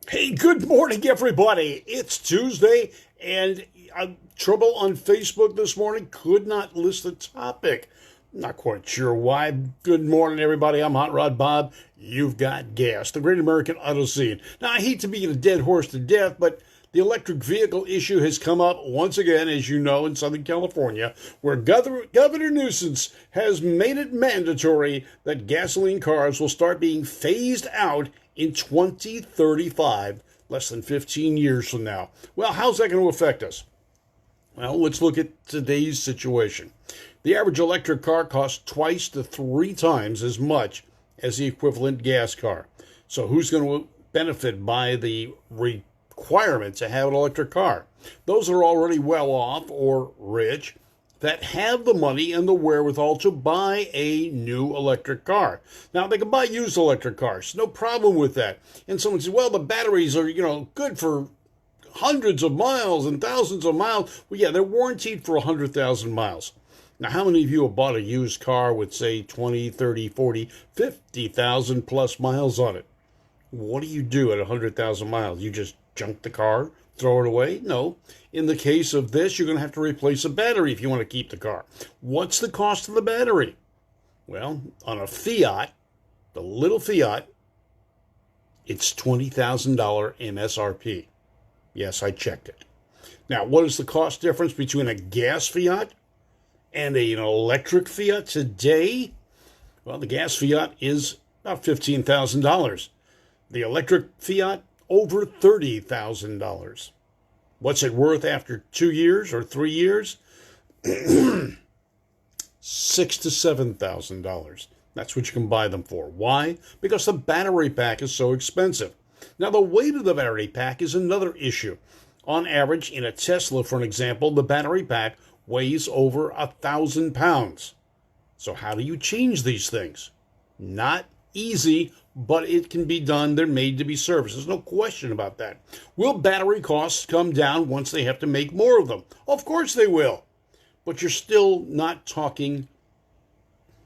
Hey, good morning, everybody. It's Tuesday, and trouble on Facebook this morning. Could not list the topic. Not quite sure why. Good morning, everybody. I'm Hot Rod Bob. You've got gas, the Great American Auto Scene. Now, I hate to beat a dead horse to death, but the electric vehicle issue has come up once again, as you know, in Southern California, where Governor Newsom has made it mandatory that gasoline cars will start being phased out in 2035, less than 15 years from now. Well, how's that going to affect us? Well, let's look at today's situation. The average electric car costs twice to three times as much as the equivalent gas car. So who's going to benefit by the requirement to have an electric car? Those are already well off or rich that have the money and the wherewithal to buy a new electric car. Now, they can buy used electric cars. No problem with that. And someone says, well, the batteries are, good for hundreds of miles and thousands of miles. Well, yeah, they're warranted for 100,000 miles. Now, how many of you have bought a used car with, say, 20, 30, 40, 50,000 plus miles on it? What do you do at 100,000 miles? You just junk the car, throw it away? No. In the case of this, you're going to have to replace a battery if you want to keep the car. What's the cost of the battery? Well, on a Fiat, the little Fiat, it's $20,000 MSRP. Yes, I checked it. Now, what is the cost difference between a gas Fiat and an electric Fiat today? Well, the gas Fiat is about $15,000. The electric Fiat, over $30,000. What's it worth after 2 years or 3 years? $6,000 to $7,000. That's what you can buy them for. Why? Because the battery pack is so expensive. Now, the weight of the battery pack is another issue. On average, in a Tesla, for an example, the battery pack weighs over 1,000 pounds. So how do you change these things? Not easy, but it can be done. They're made to be serviced. There's no question about that. Will battery costs come down once they have to make more of them? Of course they will. But you're still not talking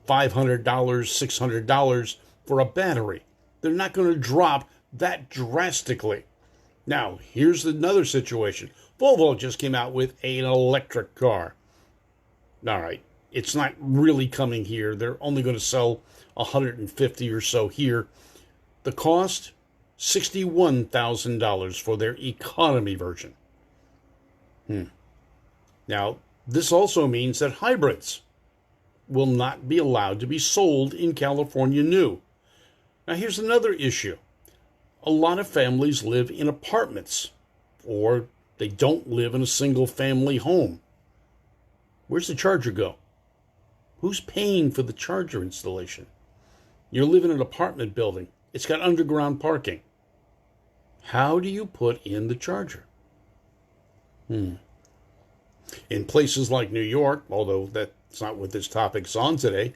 $500, $600 for a battery. They're not going to drop that drastically. Now, here's another situation. Volvo just came out with an electric car. All right, it's not really coming here. They're only going to sell 150 or so here. The cost, $61,000 for their economy version. Now, this also means that hybrids will not be allowed to be sold in California new. Now, here's another issue. A lot of families live in apartments, or they don't live in a single family home. Where's the charger go? Who's paying for the charger installation? You live in an apartment building. It's got underground parking. How do you put in the charger? In places like New York, although that's not what this topic's on today,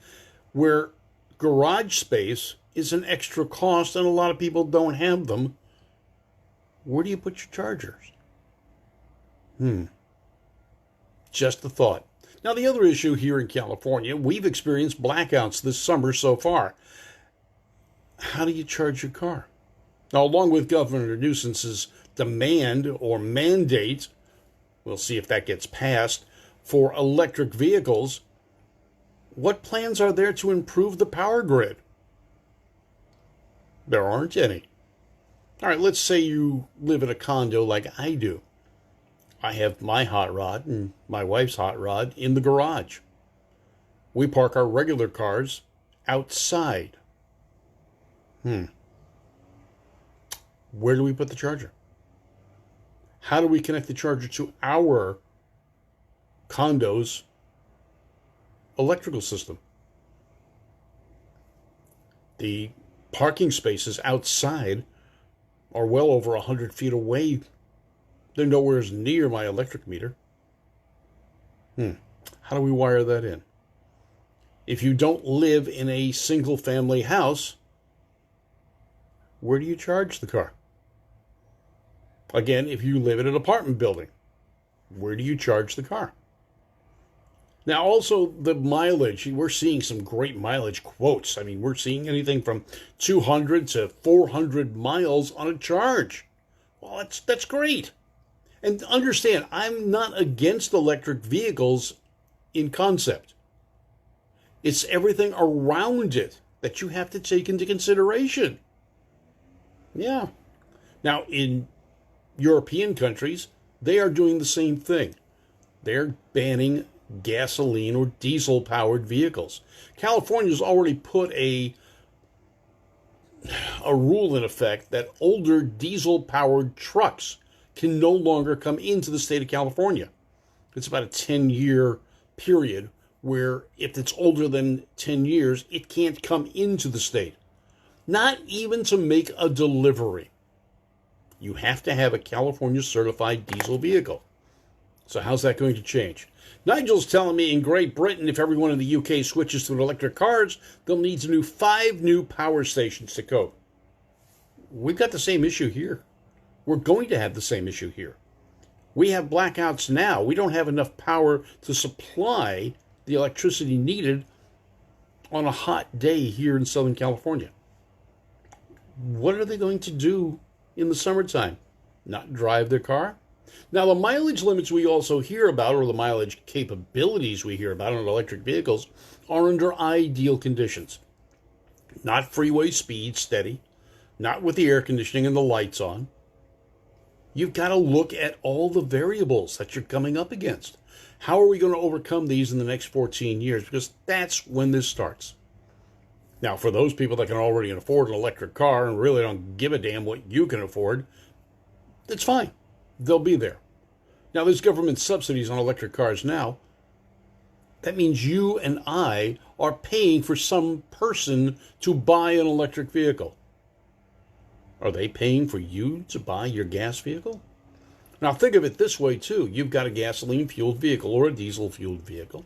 where garage space is an extra cost and a lot of people don't have them, where do you put your chargers? Just a thought. Now, the other issue here in California, we've experienced blackouts this summer so far. How do you charge your car? Now, along with Governor Newsom's demand or mandate, we'll see if that gets passed, for electric vehicles, what plans are there to improve the power grid? There aren't any. All right, let's say you live in a condo like I do. I have my hot rod and my wife's hot rod in the garage. We park our regular cars outside. Where do we put the charger? How do we connect the charger to our condo's electrical system? The parking spaces outside are well over 100 feet away. They're nowhere near my electric meter. How do we wire that in? If you don't live in a single family house, where do you charge the car? Again, if you live in an apartment building, where do you charge the car? Now, also the mileage. We're seeing some great mileage quotes. I mean, we're seeing anything from 200 to 400 miles on a charge. Well, that's great. And understand, I'm not against electric vehicles in concept. It's everything around it that you have to take into consideration. Yeah. Now, in European countries, they are doing the same thing. They're banning gasoline or diesel-powered vehicles. California's already put a rule in effect that older diesel-powered trucks can no longer come into the state of California. It's about a 10-year period where if it's older than 10 years, it can't come into the state. Not even to make a delivery. You have to have a California certified diesel vehicle. So how's that going to change? Nigel's telling me in Great Britain, if everyone in the UK switches to electric cars, they'll need to do 5 new power stations to cope. We've got the same issue here. We're going to have the same issue here. We have blackouts now. We don't have enough power to supply the electricity needed on a hot day here in Southern California. What are they going to do in the summertime? Not drive their car? Now, the mileage limits we also hear about, or the mileage capabilities we hear about on electric vehicles, are under ideal conditions. Not freeway speed steady, not with the air conditioning and the lights on. You've got to look at all the variables that you're coming up against. How are we going to overcome these in the next 14 years? Because that's when this starts. Now, for those people that can already afford an electric car and really don't give a damn what you can afford, it's fine. They'll be there. Now, there's government subsidies on electric cars now. That means you and I are paying for some person to buy an electric vehicle. Are they paying for you to buy your gas vehicle? Now, think of it this way, too. You've got a gasoline-fueled vehicle or a diesel-fueled vehicle.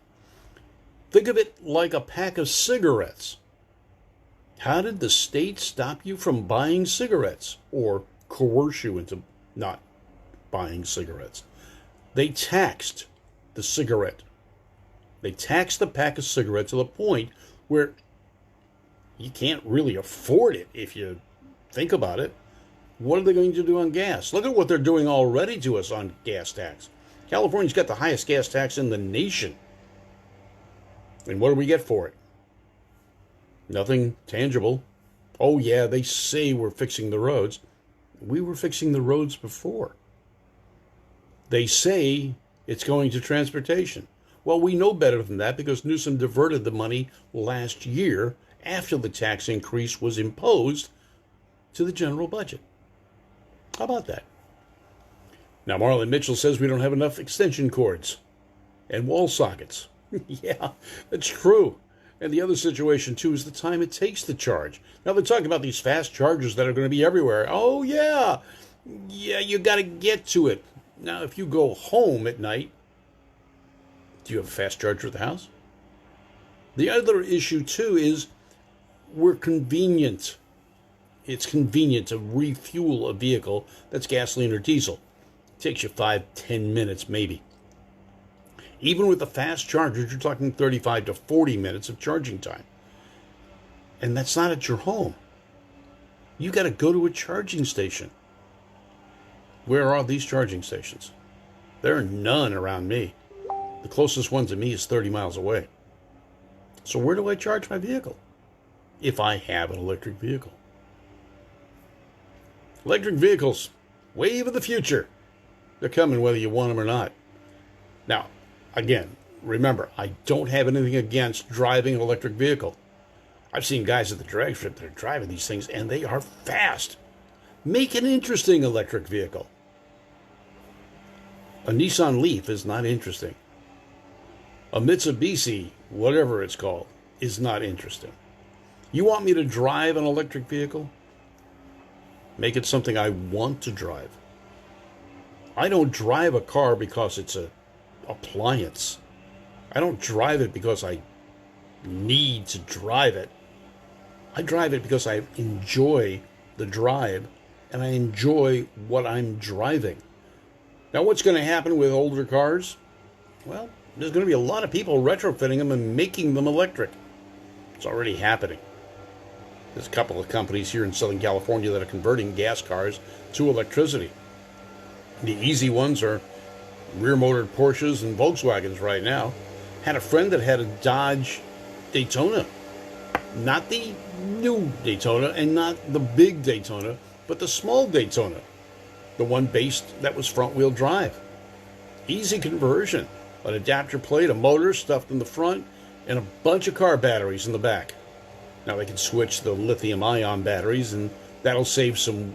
Think of it like a pack of cigarettes. How did the state stop you from buying cigarettes or coerce you into not buying cigarettes? They taxed the cigarette. They taxed the pack of cigarettes to the point where you can't really afford it if you think about it. What are they going to do on gas? Look at what they're doing already to us on gas tax. California's got the highest gas tax in the nation. And what do we get for it? Nothing tangible. Oh, yeah, they say we're fixing the roads. We were fixing the roads before. They say it's going to transportation. Well, we know better than that because Newsom diverted the money last year after the tax increase was imposed to the general budget. How about that? Now, Marlon Mitchell says we don't have enough extension cords and wall sockets. Yeah, that's true. And the other situation, too, is the time it takes to charge. Now, they're talking about these fast chargers that are going to be everywhere. Oh, yeah. Yeah, you got to get to it. Now, if you go home at night, do you have a fast charger at the house? The other issue, too, is we're convenient. It's convenient to refuel a vehicle that's gasoline or diesel. It takes you 5-10 minutes, maybe. Even with the fast chargers, you're talking 35 to 40 minutes of charging time. And that's not at your home. You got to go to a charging station. Where are these charging stations? There are none around me. The closest one to me is 30 miles away. So where do I charge my vehicle? If I have an electric vehicle. Electric vehicles, wave of the future. They're coming whether you want them or not. Now, again, remember, I don't have anything against driving an electric vehicle. I've seen guys at the drag strip that are driving these things, and they are fast. Make an interesting electric vehicle. A Nissan Leaf is not interesting. A Mitsubishi, whatever it's called, is not interesting. You want me to drive an electric vehicle? Make it something I want to drive. I don't drive a car because it's an appliance. I don't drive it because I need to drive it. I drive it because I enjoy the drive and I enjoy what I'm driving. Now, what's going to happen with older cars? Well, there's going to be a lot of people retrofitting them and making them electric. It's already happening. There's a couple of companies here in Southern California that are converting gas cars to electricity. The easy ones are rear-motored Porsches and Volkswagens right now. Had a friend that had a Dodge Daytona. Not the new Daytona and not the big Daytona, but the small Daytona. The one that was front-wheel drive. Easy conversion. An adapter plate, a motor stuffed in the front, and a bunch of car batteries in the back. Now they can switch the lithium-ion batteries, and that'll save some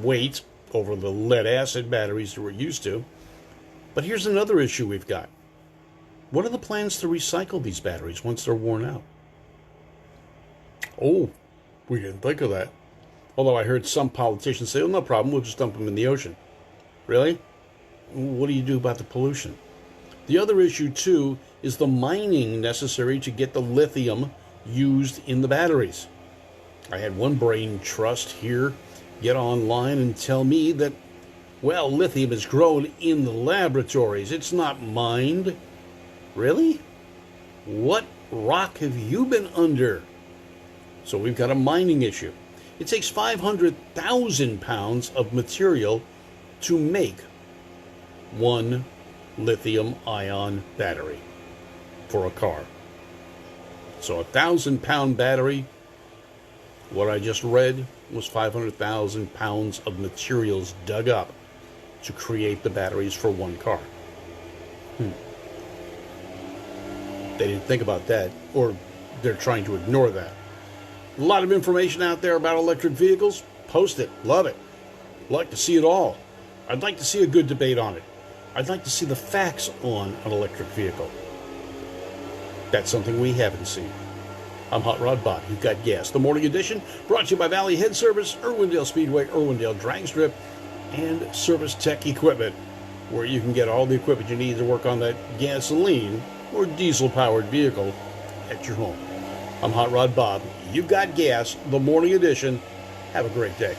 weight over the lead-acid batteries that we're used to. But here's another issue we've got. What are the plans to recycle these batteries once they're worn out? Oh, we didn't think of that. Although I heard some politicians say, oh, no problem, we'll just dump them in the ocean. Really? What do you do about the pollution? The other issue, too, is the mining necessary to get the lithium used in the batteries. I had one brain trust here get online and tell me that, well, lithium is grown in the laboratories. It's not mined. Really? What rock have you been under? So we've got a mining issue. It takes 500,000 pounds of material to make one lithium-ion battery for a car. So a 1,000-pound battery, what I just read, was 500,000 pounds of materials dug up to create the batteries for one car. They didn't think about that, or they're trying to ignore that. A lot of information out there about electric vehicles. Post it. Love it. Like to see it all. I'd like to see a good debate on it. I'd like to see the facts on an electric vehicle. That's something we haven't seen. I'm Hot Rod Bob. You've got gas. The morning edition brought to you by Valley Head Service, Irwindale Speedway, Irwindale Drag Strip, and Service Tech Equipment, where you can get all the equipment you need to work on that gasoline or diesel-powered vehicle at your home. I'm Hot Rod Bob. You've got gas. The morning edition. Have a great day.